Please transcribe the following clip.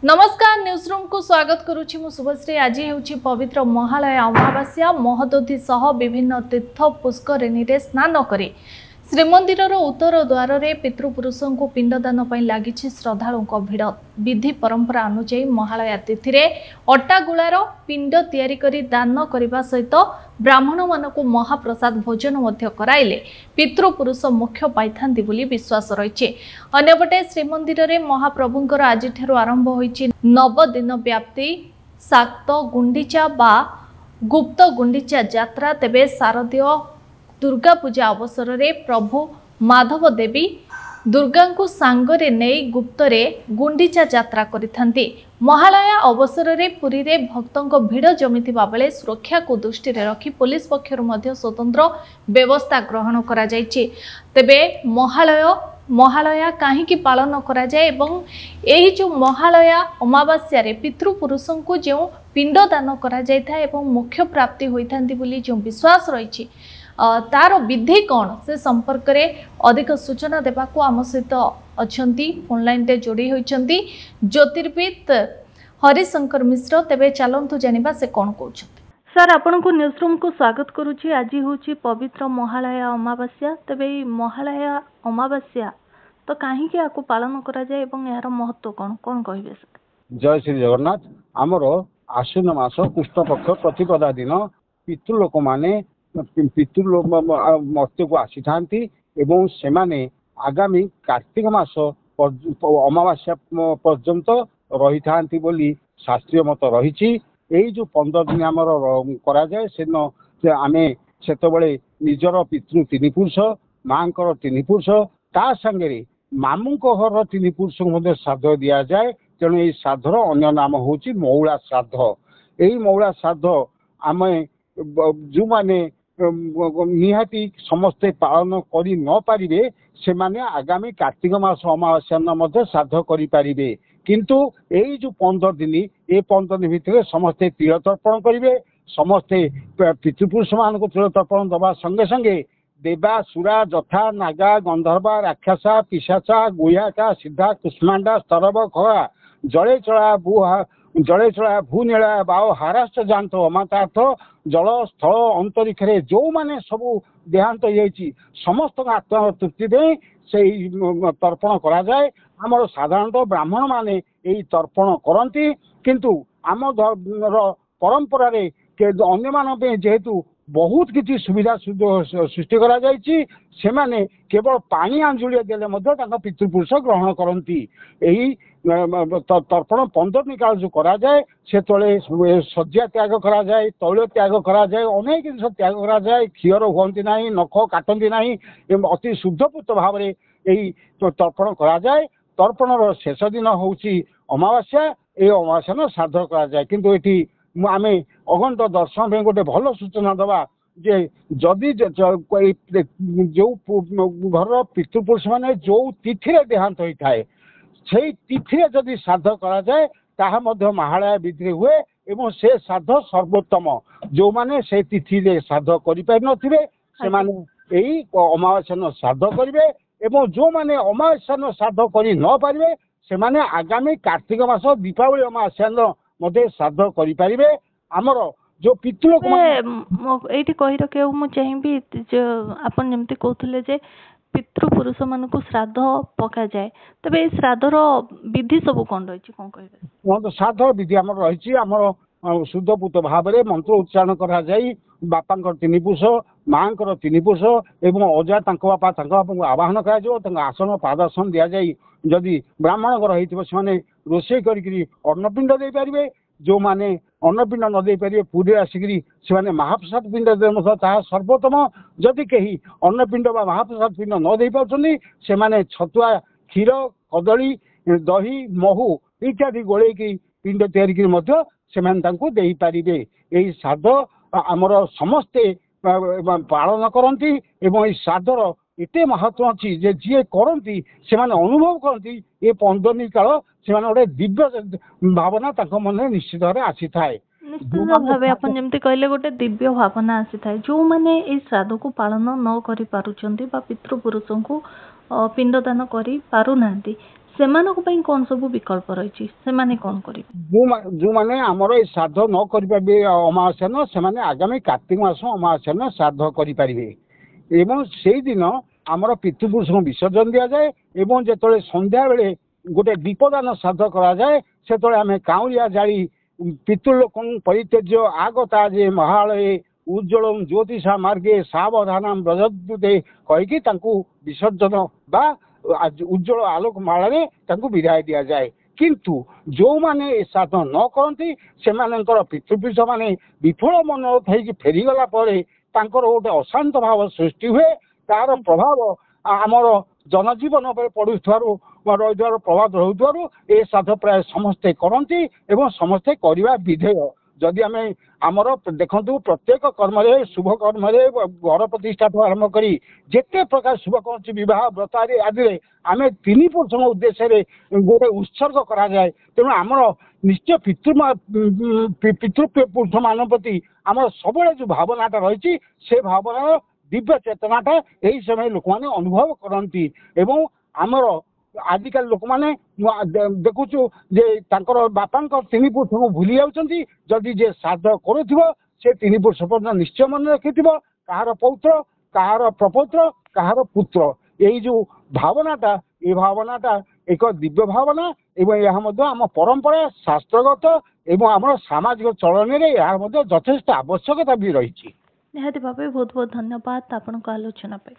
नमस्कार news room को स्वागत करुछि मु शुभश्री। आज हेउछि पवित्र महालय अमावास्या। महदधि सह विभिन्न तीर्थ पुष्करिणी रे स्नान करे श्रीमंदिर उत्तर द्वार रे पितृपुरुषों को पिंडदान पई लागिछि श्रद्धालुओं भिड़। विधि परंपरा अनुसार महालया तिथि रे अट्टा गुलार पिंड तैयारी करी दान करने सहित ब्राह्मण मानक महाप्रसाद भोजन मध्य कराइले पितृपुरुष मोक्ष पाइथांती बोली विश्वास रही। अन्यपटे श्रीमंदिर रे महाप्रभुंकर आज आरंभ होइछि 9 दिन व्याप्ति शाक्त गुंडीचा बा गुप्त गुंडीचा यात्रा। तेबे शारदीय दुर्गा पूजा अवसर रे प्रभु माधव देवी दुर्गा को सांगरे नहीं गुप्तरे गुंडीचा यात्रा करिथांती। महालया अवसर रे पुरी रे भक्तों भिड़ जमिथिबा बेले सुरक्षा को दृष्टि रे रखी पुलिस पक्षर मध्य स्वतंत्र व्यवस्था ग्रहण करा जायछि। तेबे महालया काहीकि पालन करा जाए एवं एही जो महालया अमावास्या रे पितृपुरुषों को जो पिंड दान करा जायथा एवं मोक्ष प्राप्ति होइथांती बोली जो विश्वास रही तार विधि कौन से संपर्क रे अधिक सूचना देवा को आम सहित अछंती ऑनलाइन रे जोड़ी होइछंती ज्योतिर्विद हरिशंकर मिश्र। तेबे चलंतु जानिबा से कौन कहउछंती। सर आपण को न्यूज रूम को स्वागत करूची। आज होची पवित्र महालया अमावास्या। तेबे महालया अमावास्या तो काहे के आको पालन करा जाय एवं यार महत्व कौन कौन कहबे सर। जय श्री जगन्नाथ। आमर आश्विन मास कृष्ण पक्ष प्रतिपदा दिन पितृलोक माने पितृलोक मर्त्य को आसी थांती एवं सेमाने आगामी कार्तिक मास अमावास्या पर्यंत रही थांती बोली शास्त्रीय मत रही। यही जो 15 दिन आमर करा जाए से आमे सेतबळे निजर पितृ 3 पुरुष मांकर 3 पुरुष ता संगे मामू घर 3 पुरुष मध्य श्राद्ध दिया जाए। तेणु यही श्राद्धर अन्य नाम होची मौला श्राद्ध। यही मौला श्राद्ध आमे जो माने निहाती समस्ते पालन करि न पारिबे से माने आगामी कार्तिक मास अमावास्या मध्य श्राद्ध करि पारिबे। किंतु यही जो 15 दिन ये 15 दिन भितर समस्ते तिल तर्पण करेंगे। समस्ते पितृपुरुष मान को तिल तर्पण दबा संगे संगे देवा सुरा जथा नागा गंधर्वा राक्षसा पिशाचा गुह्याचा सिद्धा कुष्मांडा स्तरव खरा जड़े चला भूनीला बाओ हाराष्ट जानत अमातार्थ जल स्थल अंतरिक्ष जो माने सबू देहांत होती समस्त आत्मा तृप्ति दे से तर्पण करा जाए। आमर साधारणतः ब्राह्मण माने यही तर्पण करती किंतु आम परंपरा रे अन्य मान जेहेतु बहुत किसी सुविधा सृष्टि करा जायछि से माने केवल पानी आंजुलिया देले मध्य पितृपुरुष ग्रहण करती। यही तर्पण 15 दिन काल जो करा जाए से तले शज्या त्याग करा जाए तैल त्याग करा जाए अनेक जिन त्याग करा जाए क्षीर हुअंती नहीं नख काटती नहीं अति शुद्धपूत भाव में यही तर्पण करा जाए। तर्पणर शेष दिन होची अमावास्या। ये अमावास्या श्राद्ध करा जाए किंतु एठी आमे अगंत दर्शन में गोटे भल सूचना दबा जे जदि जो घर पितृपुरुष माने जो तिथि देहांत होता है से तिथि जदि श्राद्ध करा जाए ताहा मध्य महालया विधि हुए एवं से श्राद्ध सर्वोत्तम। जो माने से तिथि रे श्राद्ध करि पारि नथिबे से माने एही अमावास्या श्राद्ध करिवे एवं जो माने अमावास्या श्राद्ध करि न पारिबे से माने आगामी कार्तिक मास दीपावली अमावास्या मध्य श्राद्ध करि पारिबे। आमर जो पितृलोक एठी कहि रखे मु चाहिबी आपन जेमति कहथले जे पितृपुरुष मान को श्राद्ध पका जाए। तबे श्राद्धर विधि सब कोन रही कोन कहबे। श्राद्ध विधि आमर रही आमर शुद्धपूत भाव में मंत्र उच्चारण करा जाई बापा 3 पुरुष मांकर 3 पुरुष एवं अजा बापा को आवाहन कर आसन पादासन दि जाए। जदि ब्राह्मण घर होती रोषे करी अन्नपिंड दे पारे जो माने अन्नपिंड न दे पारे पूरी आसिक से महाप्रसाद पिंड दे सर्वोत्तम। जदि कहीं अन्नपिंड व महाप्रसाद पिंड न दे पार्टी से माने छतुआ क्षीर कदली दही महू इत्यादि गोले पिंड तैयारी से पारे। यही श्राद्ध आमर समस्ते पालन करती एवं श्राद्धर एते महत्व अच्छी जे जी करती से अनुभव करती ये 15 दिन काल से गोटे दिव्य भावना मन निश्चित भाव आसी थाए। निश्चित भाव आप जमी कहले गोटे दिव्य भावना आसी थाए। जो मैंने ये श्राद्ध को पालन न करि पारुछंती बा पितृपुरुषों को पिंडदान करि पारु नांती ସେମାନଙ୍କ ପାଇଁ କଣ ସବୁ ବିକଳ୍ପ ରହିଛି, ସେମାନେ କଣ କରିବେ? ଯୋଉମାନେ ଆମର ଏଇ ଶ୍ରାଦ୍ଧ ନ କରିପାରିବେ ଅମାବାସ୍ୟା ଦିନ, ସେମାନେ ଆଗାମୀ କାର୍ତ୍ତିକ ମାସ ଅମାବାସ୍ୟା ଦିନ ଶ୍ରାଦ୍ଧ କରିପାରିବେ। ଏବଂ ସେଇଦିନ ଆମର ପିତୃପୁରୁଷଙ୍କୁ ବିସର୍ଜନ ଦିଆଯାଏ ଏବଂ ଯେତେବେଳେ ସନ୍ଧ୍ୟାବେଳେ ଗୋଟେ ଦୀପଦାନ ଶ୍ରାଦ୍ଧ କରାଯାଏ, ସେତେବେଳେ ଆମେ କାଉଁରିଆ ଜାଳି ପିତୃଲୋକଙ୍କୁ ପରିତ୍ୟଜ୍ୟ ଆଗତା ଯେ ମହାଳୟେ ଉଜ୍ଜ୍ୱଳ ଜ୍ୟୋତିଷା ମାର୍ଗେ ସାବଧାନ ବ୍ରଜଦୂତେ କହିକି ତାଙ୍କୁ ବିସର୍ଜନ ବା ଉଜ୍ଜ୍ୱଳ ଆଲୋକ ମାଳରେ ତାଙ୍କୁ ବିଦାୟ ଦିଆଯାଏ। କିନ୍ତୁ ଯୋଉମାନେ ଏ ଶ୍ରାଦ୍ଧ ନ କରନ୍ତି ସେମାନଙ୍କର ପିତୃପୁରୁଷ ମାନେ ବିଫଳ ମନୋରଥ ହେଇକି ଫେରିଗଲା ପରେ ତାଙ୍କର ଗୋଟେ ଅଶାନ୍ତ ଭାବ ସୃଷ୍ଟି ହୁଏ। ତାର ପ୍ରଭାବ ଆମର ଜନଜୀବନ ଉପରେ ପଡୁଥିବାରୁ ରହିଥିବାର ପ୍ରଭାବ ରହୁଥିବାରୁ ଏ ଶ୍ରାଦ୍ଧ ପ୍ରାୟ ସମସ୍ତେ କରନ୍ତି ଏବଂ ସମସ୍ତେ କରିବା ବିଧେୟ। ଯଦି ଆମେ ଆମର ଦେଖନ୍ତୁ ପ୍ରତ୍ୟେକ କର୍ମରେ ଶୁଭ କର୍ମରେ ଘର ପ୍ରତିଷ୍ଠାଠୁ ଆରମ୍ଭ କରି ଯେତେ ପ୍ରକାର ଶୁଭ କୌଣସି ବିବାହ ବ୍ରତ ଆଦିରେ ଆମେ 3 ପୁରୁଷଙ୍କ ଉଦ୍ଦେଶ୍ୟରେ ଗୋଟେ ଉତ୍ସର୍ଗ କରାଯାଏ। ତେଣୁ ଆମର ନିଶ୍ଚୟ ପିତୃପୁରୁଷ ମାନଙ୍କ ପ୍ରତି ଆମର ସବୁବେଳେ ଯୋଉ ଭାବନାଟା ରହିଛି ସେ ଭାବନାର ଦିବ୍ୟ ଚେତନାଟା ଏହି ସମୟରେ ଲୋକମାନେ ଅନୁଭବ କରନ୍ତି। ଏବଂ ଆମର ଆଜିକାଲି ଲୋକମାନେ ଦେଖୁଛୁ ଯେ ତାଙ୍କର ବାପାଙ୍କ 3 ପୁରୁଷଙ୍କୁ ଭୁଲି ଯାଉଛନ୍ତି। ଯଦି ଯେ ଶ୍ରାଦ୍ଧ କରୁଥିବ ସେ 3 ପୁରୁଷ ପର୍ଯ୍ୟନ୍ତ ନିଶ୍ଚୟ ମନେ ରଖିଥିବ, କାହାର ପୌତ୍ର, କାହାର ପ୍ରପୌତ୍ର, କାହାର ପୁତ୍ର। ଏଇ ଯୋଉ ଭାବନାଟା ଏ ଭାବନାଟା ଏକ ଦିବ୍ୟ ଭାବନା ଏବଂ ଏହା ମଧ୍ୟ ଆମ ପରମ୍ପରା ଶାସ୍ତ୍ରଗତ ଏବଂ ଆମର ସାମାଜିକ ଚଳନୀରେ ଏହାର ମଧ୍ୟ ଯଥେଷ୍ଟ ଆବଶ୍ୟକତା ବି ରହିଛି। ନିହାତି ଭାବେ ବହୁତ ବହୁତ ଧନ୍ୟବାଦ ଆପଣଙ୍କ ଆଲୋଚନା ପାଇଁ।